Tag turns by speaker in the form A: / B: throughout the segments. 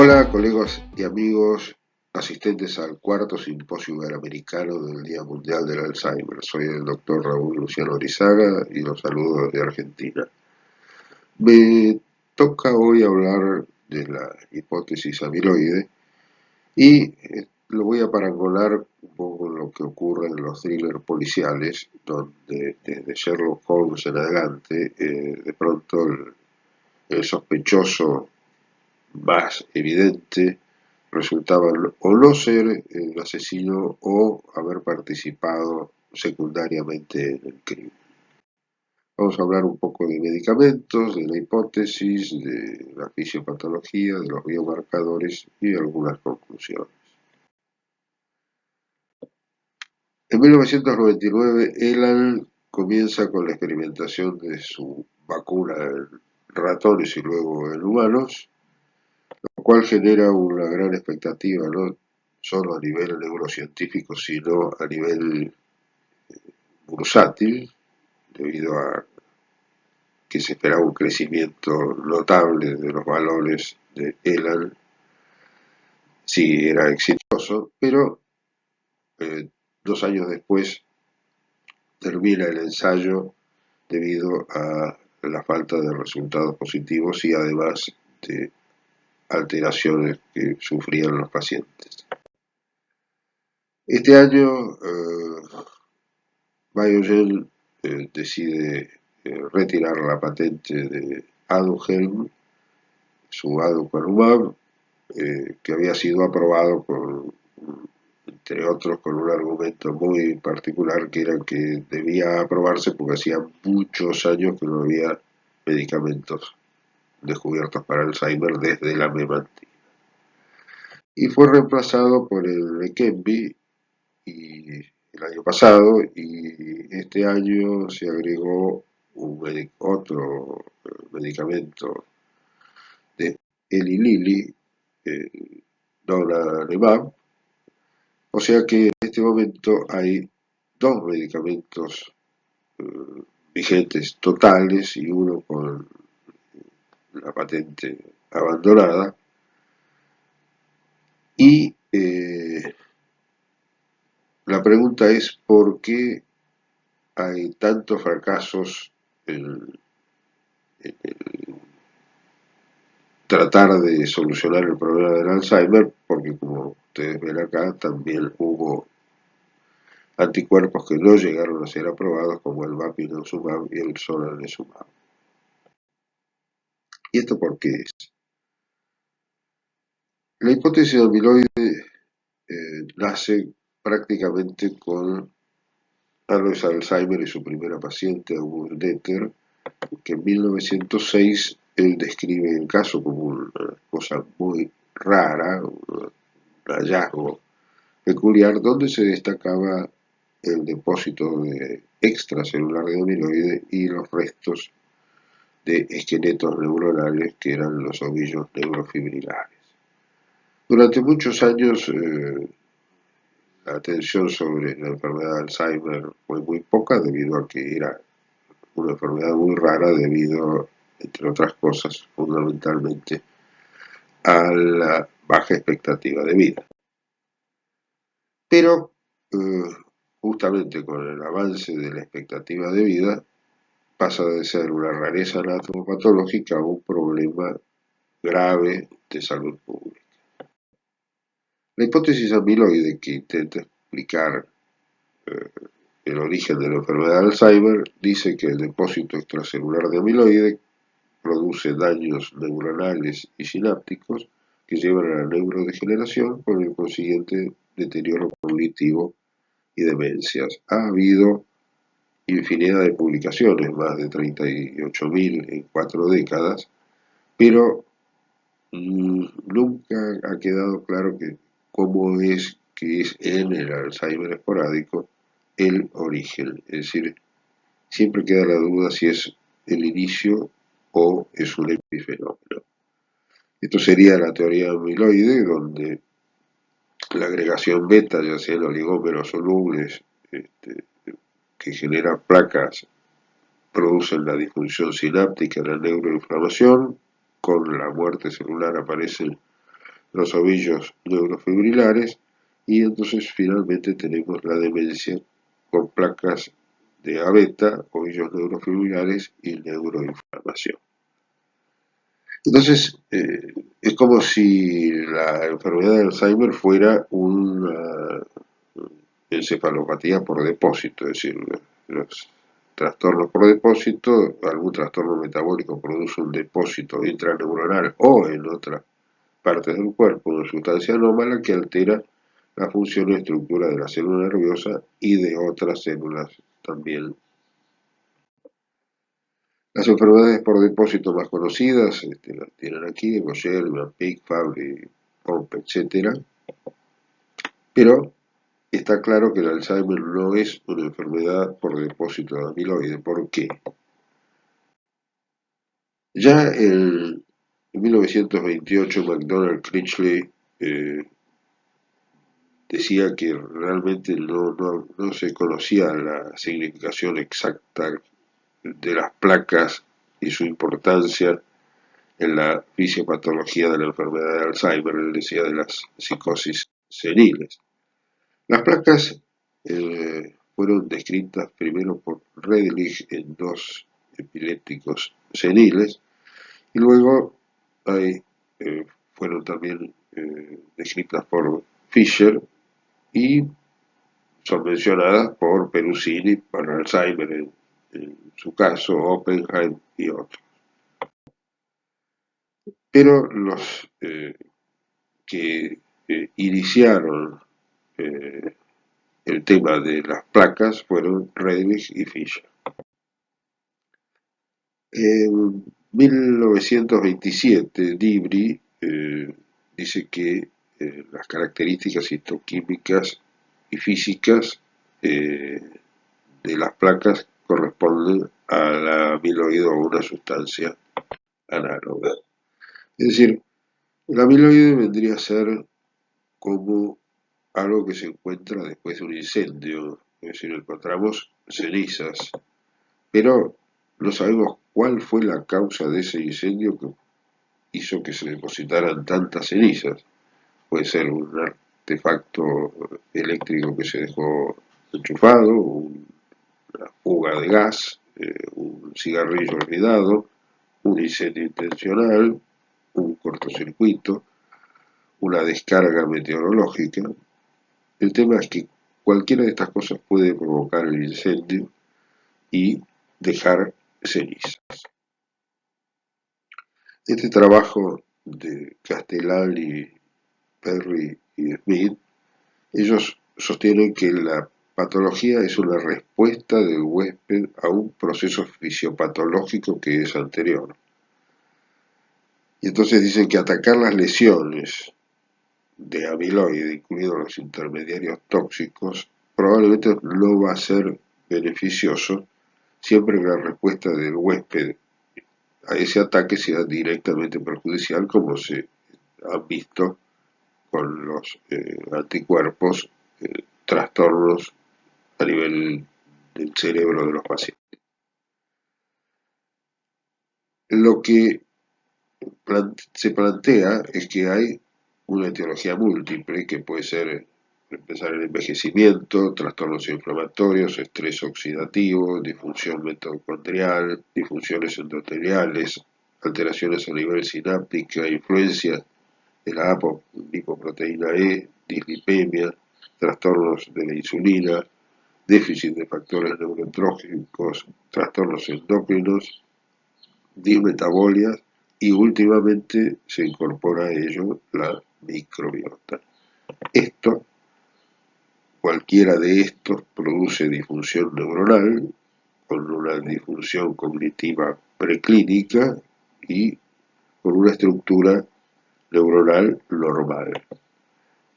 A: Hola, colegas y amigos, asistentes al cuarto simposio iberoamericano del Día Mundial del Alzheimer. Soy el doctor Raúl Luciano Orizaga y los saludo desde Argentina. Me toca hoy hablar de la hipótesis amiloide y lo voy a parangolar un poco con lo que ocurre en los thrillers policiales, donde desde Sherlock Holmes en adelante, de pronto el sospechoso más evidente resultaba o no ser el asesino o haber participado secundariamente en el crimen. Vamos a hablar un poco de medicamentos, de la hipótesis, de la fisiopatología, de los biomarcadores y algunas conclusiones. En 1999, Elan comienza con la experimentación de su vacuna en ratones y luego en humanos, lo cual genera una gran expectativa, no solo a nivel neurocientífico, sino a nivel bursátil, debido a que se esperaba un crecimiento notable de los valores de Elan si era exitoso, pero 2 años después termina el ensayo debido a la falta de resultados positivos y además de alteraciones que sufrían los pacientes. Este año Biogen decide retirar la patente de Aduhelm, su aducanumab, que había sido aprobado entre otros con un argumento muy particular, que era que debía aprobarse porque hacía muchos años que no había medicamentos descubiertos para Alzheimer desde la memantina. Y fue reemplazado por el Leqembi el año pasado, y este año se agregó otro medicamento de Eli Lilly, donanemab, o sea que en este momento hay dos medicamentos vigentes totales y uno con la patente abandonada, y la pregunta es por qué hay tantos fracasos en tratar de solucionar el problema del Alzheimer, porque como ustedes ven acá, también hubo anticuerpos que no llegaron a ser aprobados, como el bapineuzumab y el solanezumab. ¿Y esto por qué es? La hipótesis de amiloide nace prácticamente con Alois Alzheimer y su primera paciente, August Deter, que en 1906 él describe el caso como una cosa muy rara, un hallazgo peculiar, donde se destacaba el depósito de extracelular de amiloide y los restos de esqueletos neuronales que eran los ovillos neurofibrilares. Durante muchos años la atención sobre la enfermedad de Alzheimer fue muy poca, debido a que era una enfermedad muy rara, debido, entre otras cosas, fundamentalmente a la baja expectativa de vida. Pero justamente con el avance de la expectativa de vida, pasa de ser una rareza anatomopatológica a un problema grave de salud pública. La hipótesis amiloide, que intenta explicar eh, el origen de la enfermedad de Alzheimer, dice que el depósito extracelular de amiloide produce daños neuronales y sinápticos que llevan a la neurodegeneración, con el consiguiente deterioro cognitivo y demencias. Ha habido infinidad de publicaciones, más de 38.000 en 4 décadas, pero nunca ha quedado claro cómo es que es en el Alzheimer esporádico el origen. Es decir, siempre queda la duda si es el inicio o es un epifenómeno. Esto sería la teoría amiloide, donde la agregación beta, ya sea en oligómeros solubles, que genera placas, producen la disfunción sináptica, la neuroinflamación. Con la muerte celular aparecen los ovillos neurofibrilares y entonces finalmente tenemos la demencia por placas de A beta, ovillos neurofibrilares y neuroinflamación. Entonces, es como si la enfermedad de Alzheimer fuera una encefalopatía por depósito, es decir, los trastornos por depósito, algún trastorno metabólico produce un depósito intraneuronal o en otras partes del cuerpo, una sustancia anómala que altera la función y estructura de la célula nerviosa y de otras células también. Las enfermedades por depósito más conocidas, las tienen aquí, Gaucher, Pick, Fabry, Pompe, etc. Pero está claro que el Alzheimer no es una enfermedad por depósito de amiloide. ¿Por qué? Ya en 1928 McDonald Critchley decía que realmente no se conocía la significación exacta de las placas y su importancia en la fisiopatología de la enfermedad de Alzheimer, él decía de las psicosis seniles. Las placas fueron descritas primero por Redlich en dos epilépticos seniles y luego fueron también descritas por Fischer y son mencionadas por Perusini para Alzheimer en su caso, Oppenheim y otros. Pero los que iniciaron el tema de las placas fueron Redlich y Fischer. En 1927, Dibry dice que las características histoquímicas y físicas de las placas corresponden a la amiloide o una sustancia análoga. Es decir, el amiloide vendría a ser como algo que se encuentra después de un incendio, es decir, encontramos cenizas, pero no sabemos cuál fue la causa de ese incendio que hizo que se depositaran tantas cenizas. Puede ser un artefacto eléctrico que se dejó enchufado, una fuga de gas, un cigarrillo olvidado, un incendio intencional, un cortocircuito, una descarga meteorológica. El tema es que cualquiera de estas cosas puede provocar el incendio y dejar cenizas. Este trabajo de Castellani, Perry y Smith, ellos sostienen que la patología es una respuesta del huésped a un proceso fisiopatológico que es anterior. Y entonces dicen que atacar las lesiones de amiloide, incluidos los intermediarios tóxicos, probablemente no va a ser beneficioso siempre que la respuesta del huésped a ese ataque sea directamente perjudicial, como se han visto con los anticuerpos, trastornos a nivel del cerebro de los pacientes. Lo que se plantea es que hay una etiología múltiple que puede ser empezar el envejecimiento, trastornos inflamatorios, estrés oxidativo, disfunción mitocondrial, disfunciones endoteliales, alteraciones a nivel sináptica, influencia de la lipoproteína E, dislipemia, trastornos de la insulina, déficit de factores neurotróficos, trastornos endocrinos, dismetabolias y últimamente se incorpora a ello la microbiota. Cualquiera de estos produce disfunción neuronal con una disfunción cognitiva preclínica y con una estructura neuronal normal.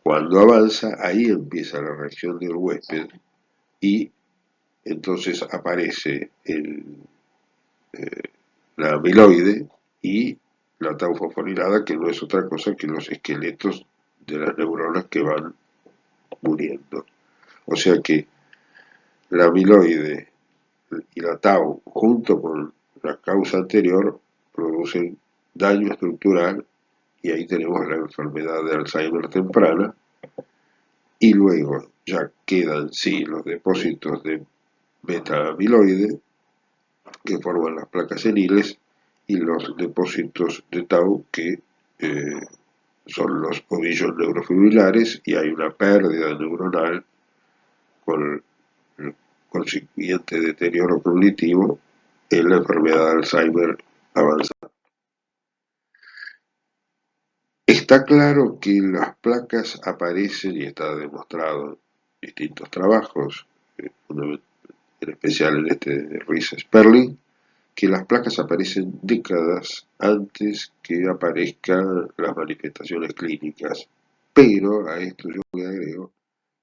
A: Cuando avanza, ahí empieza la reacción del huésped y entonces aparece la amiloide y la tau fosforilada, que no es otra cosa que los esqueletos de las neuronas que van muriendo. O sea que la amiloide y la tau, junto con la causa anterior, producen daño estructural y ahí tenemos la enfermedad de Alzheimer temprana, y luego ya quedan sí los depósitos de beta-amiloide que forman las placas seniles y los depósitos de tau que son los ovillos neurofibrilares, y hay una pérdida neuronal con el consiguiente deterioro cognitivo en la enfermedad de Alzheimer avanzada. Está claro que las placas aparecen, y está demostrado en distintos trabajos, en especial en este de Ruiz Sperling, que las placas aparecen décadas antes que aparezcan las manifestaciones clínicas. Pero a esto yo le agrego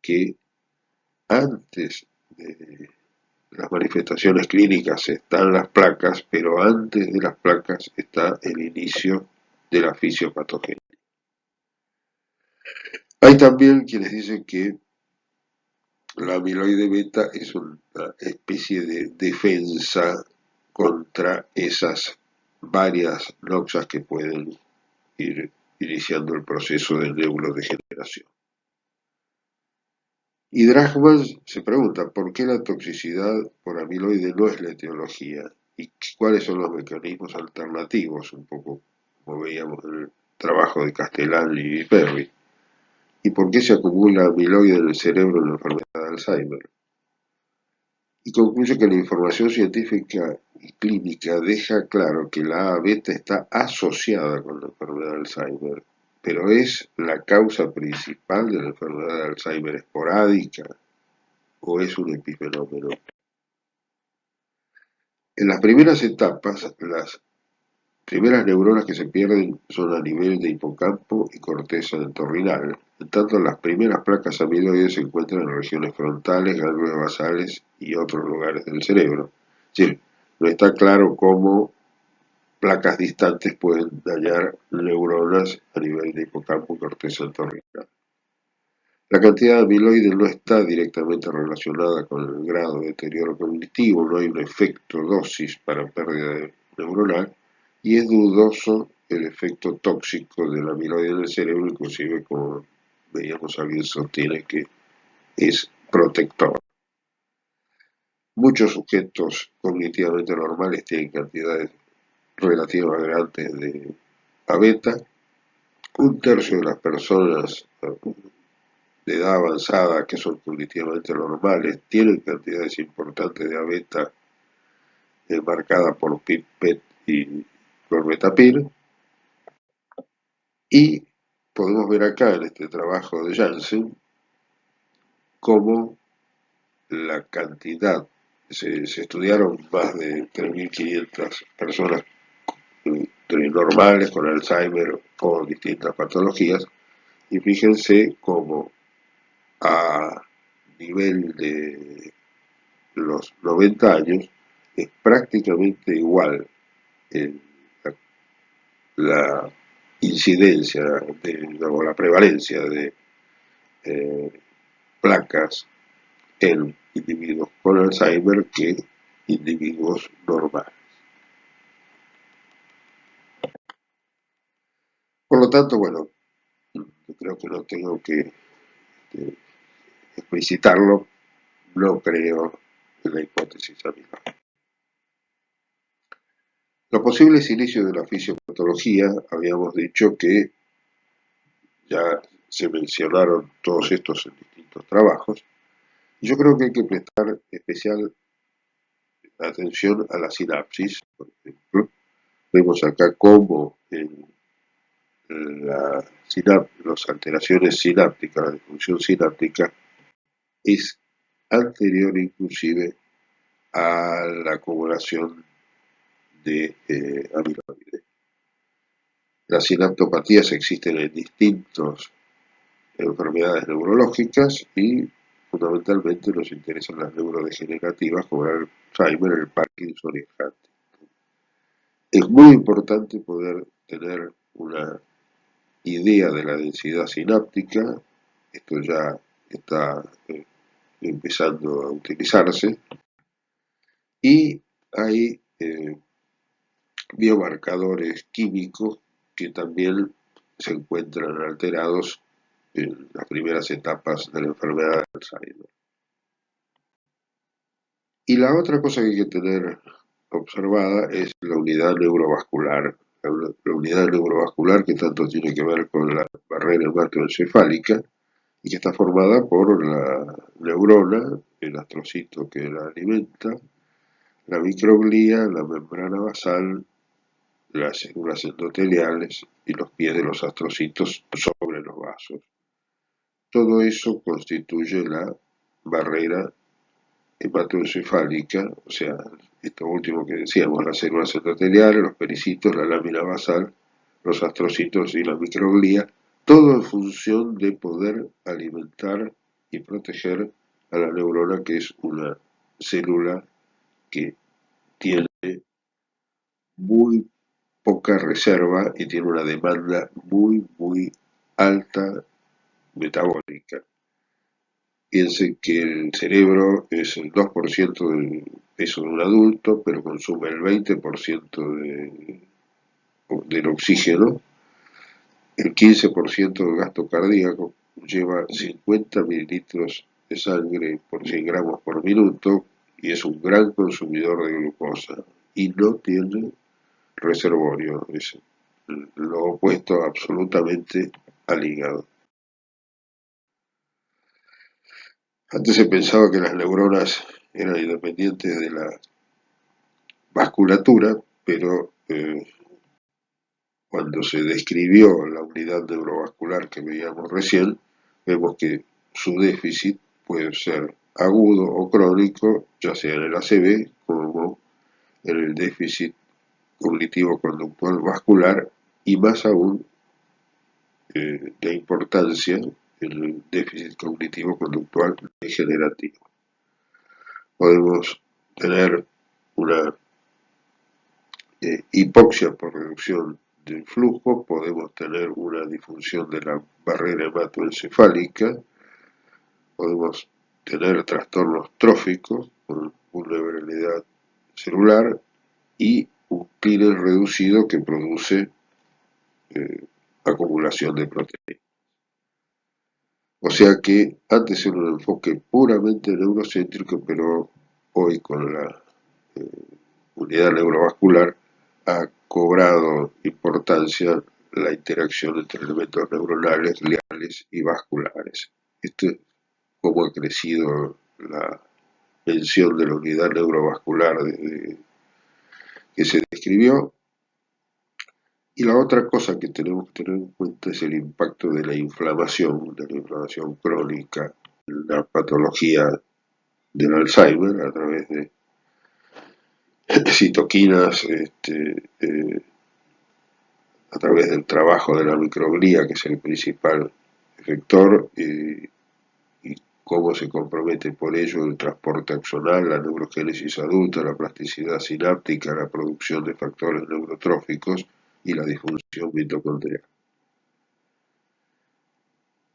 A: que antes de las manifestaciones clínicas están las placas, pero antes de las placas está el inicio de la fisiopatogenia. Hay también quienes dicen que la amiloide beta es una especie de defensa contra esas varias noxas que pueden ir iniciando el proceso de neurodegeneración. Y Drachman se pregunta por qué la toxicidad por amiloide no es la etiología y cuáles son los mecanismos alternativos, un poco como veíamos en el trabajo de Castellani y Perry, y por qué se acumula amiloide en el cerebro en la enfermedad de Alzheimer. Y concluye que la información científica y clínica deja claro que la A beta está asociada con la enfermedad de Alzheimer, pero ¿es la causa principal de la enfermedad de Alzheimer esporádica o es un epifenómeno? En las primeras etapas, las primeras neuronas que se pierden son a nivel de hipocampo y corteza entorrinal. En tanto, las primeras placas amiloides se encuentran en regiones frontales, ganglios basales y otros lugares del cerebro. Es decir, no está claro cómo placas distantes pueden dañar neuronas a nivel de hipocampo y corteza entorrinal. La cantidad de amiloide no está directamente relacionada con el grado de deterioro cognitivo, no hay un efecto dosis para pérdida neuronal, y es dudoso el efecto tóxico del amiloide en el cerebro, inclusive como veíamos alguien sostiene que es protector. Muchos sujetos cognitivamente normales tienen cantidades relativamente grandes de A beta. Un tercio de las personas de edad avanzada que son cognitivamente normales tienen cantidades importantes de A beta marcada por PIP-PET y clormetapir, y podemos ver acá en este trabajo de Janssen cómo la cantidad, se estudiaron más de 3.500 personas normales con Alzheimer o distintas patologías, y fíjense cómo a nivel de los 90 años es prácticamente igual en la incidencia o la prevalencia de placas en individuos con Alzheimer que individuos normales. Por lo tanto, bueno, yo creo que no tengo que explicitarlo, no creo en la hipótesis amiloide. Los posibles inicios de la fisiopatología, habíamos dicho que ya se mencionaron todos estos en distintos trabajos, y yo creo que hay que prestar especial atención a la sinapsis, por ejemplo. Vemos acá cómo en las alteraciones sinápticas, la disfunción sináptica, es anterior inclusive a la acumulación de amiloide. Las sinaptopatías existen en distintas enfermedades neurológicas y fundamentalmente nos interesan las neurodegenerativas como el Alzheimer, el Parkinson y el Huntington. Es muy importante poder tener una idea de la densidad sináptica, esto ya está empezando a utilizarse, y hay biomarcadores químicos que también se encuentran alterados en las primeras etapas de la enfermedad de Alzheimer. Y la otra cosa que hay que tener observada es la unidad neurovascular. La unidad neurovascular que tanto tiene que ver con la barrera hematoencefálica y que está formada por la neurona, el astrocito que la alimenta, la microglía, la membrana basal, las células endoteliales y los pies de los astrocitos sobre los vasos. Todo eso constituye la barrera hematoencefálica, o sea, esto último que decíamos, las células endoteliales, los pericitos, la lámina basal, los astrocitos y la microglía, todo en función de poder alimentar y proteger a la neurona, que es una célula que tiene muy poca reserva y tiene una demanda muy alta metabólica. Piensen que el cerebro es el 2% del peso de un adulto, pero consume el 20% del oxígeno, el 15% del gasto cardíaco, lleva 50 mililitros de sangre por 100 gramos por minuto y es un gran consumidor de glucosa y no tiene reservorio, es lo opuesto absolutamente al hígado. Antes se pensaba que las neuronas eran independientes de la vasculatura, pero cuando se describió la unidad neurovascular que veíamos recién, vemos que su déficit puede ser agudo o crónico, ya sea en el ACV como en el déficit cognitivo-conductual vascular y más aún de importancia en el déficit cognitivo-conductual degenerativo. Podemos tener una hipoxia por reducción del flujo, podemos tener una disfunción de la barrera hematoencefálica, podemos tener trastornos tróficos con vulnerabilidad celular y un clíner reducido que produce acumulación de proteínas. O sea que antes era un enfoque puramente neurocéntrico, pero hoy con la unidad neurovascular ha cobrado importancia la interacción entre elementos neuronales, gliales y vasculares. Esto es cómo ha crecido la mención de la unidad neurovascular que se describió. Y la otra cosa que tenemos que tener en cuenta es el impacto de la inflamación crónica, en la patología del Alzheimer a través de citoquinas, a través del trabajo de la microglía, que es el principal efector, y cómo se compromete por ello el transporte axonal, la neurogénesis adulta, la plasticidad sináptica, la producción de factores neurotróficos y la disfunción mitocondrial.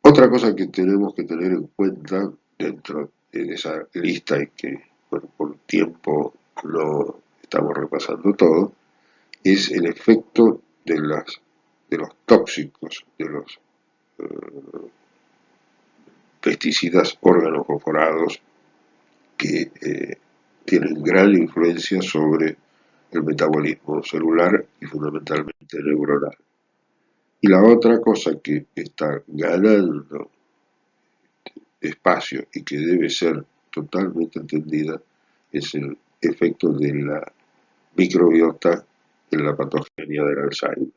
A: Otra cosa que tenemos que tener en cuenta dentro de esa lista y que, bueno, por tiempo no estamos repasando todo, es el efecto de los tóxicos, de los pesticidas organofosforados que tienen gran influencia sobre el metabolismo celular y fundamentalmente neuronal. Y la otra cosa que está ganando espacio y que debe ser totalmente entendida es el efecto de la microbiota en la patogenia del Alzheimer.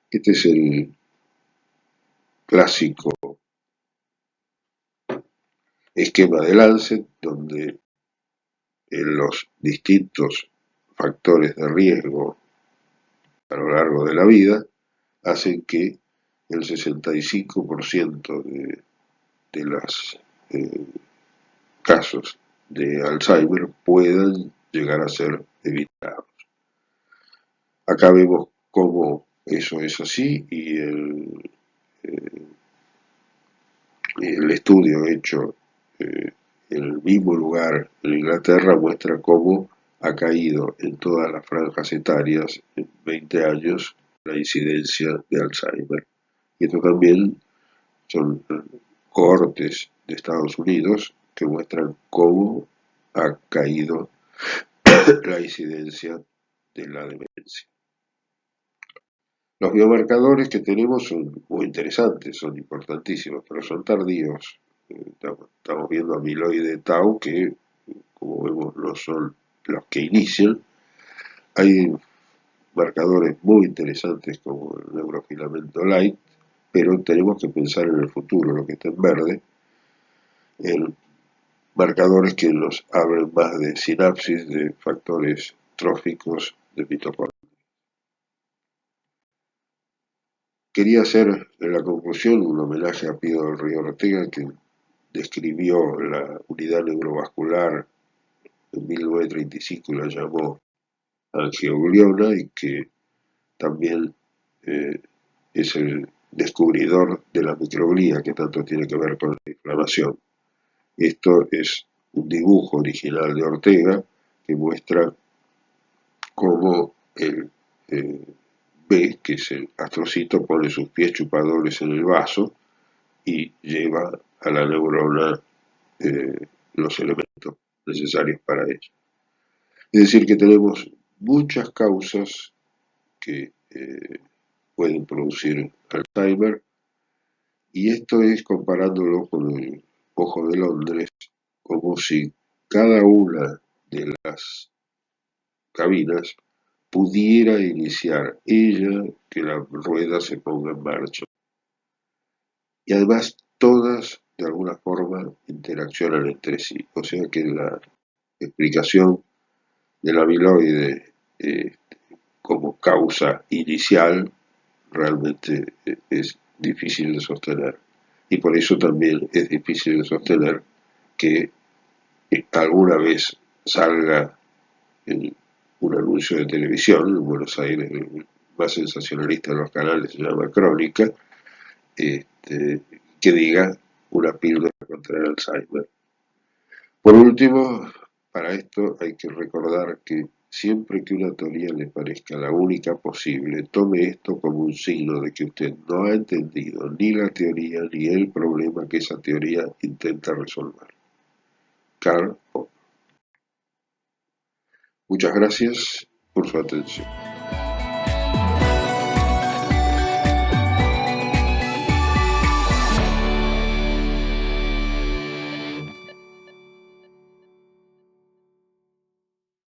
A: Este es el clásico esquema de Lancet, donde en los distintos factores de riesgo a lo largo de la vida hacen que el 65% de los casos de Alzheimer puedan llegar a ser evitados. Acá vemos cómo eso es así y el estudio hecho en el mismo lugar en Inglaterra muestra cómo ha caído en todas las franjas etarias en 20 años la incidencia de Alzheimer. Y esto también son cohortes de Estados Unidos que muestran cómo ha caído la incidencia de la demencia. Los biomarcadores que tenemos son muy interesantes, son importantísimos, pero son tardíos. Estamos viendo amiloide tau que, como vemos, no son los que inician. Hay marcadores muy interesantes como el neurofilamento light, pero tenemos que pensar en el futuro, lo que está en verde, en marcadores que nos hablen más de sinapsis, de factores tróficos, de mitocondria. Quería hacer en la conclusión un homenaje a Pío del Río Ortega, que describió la unidad neurovascular en 1935 y la llamó angiogliona, y que también es el descubridor de la microglía, que tanto tiene que ver con la inflamación. Esto es un dibujo original de Ortega que muestra cómo el B, que es el astrocito, pone sus pies chupadores en el vaso y lleva a la neurona los elementos necesarios para ello. Es decir, que tenemos muchas causas que pueden producir Alzheimer, y esto es comparándolo con el ojo de Londres, como si cada una de las cabinas pudiera iniciar ella que la rueda se ponga en marcha. Y además todas de alguna forma interaccionan entre sí, o sea que la explicación del amiloide como causa inicial realmente es difícil de sostener. Y por eso también es difícil de sostener que alguna vez salga en un anuncio de televisión, en Buenos Aires, el más sensacionalista de los canales se llama Crónica, que diga una píldora contra el Alzheimer. Por último, para esto hay que recordar que siempre que una teoría le parezca la única posible, tome esto como un signo de que usted no ha entendido ni la teoría ni el problema que esa teoría intenta resolver. Karl Popper. Muchas gracias por su atención.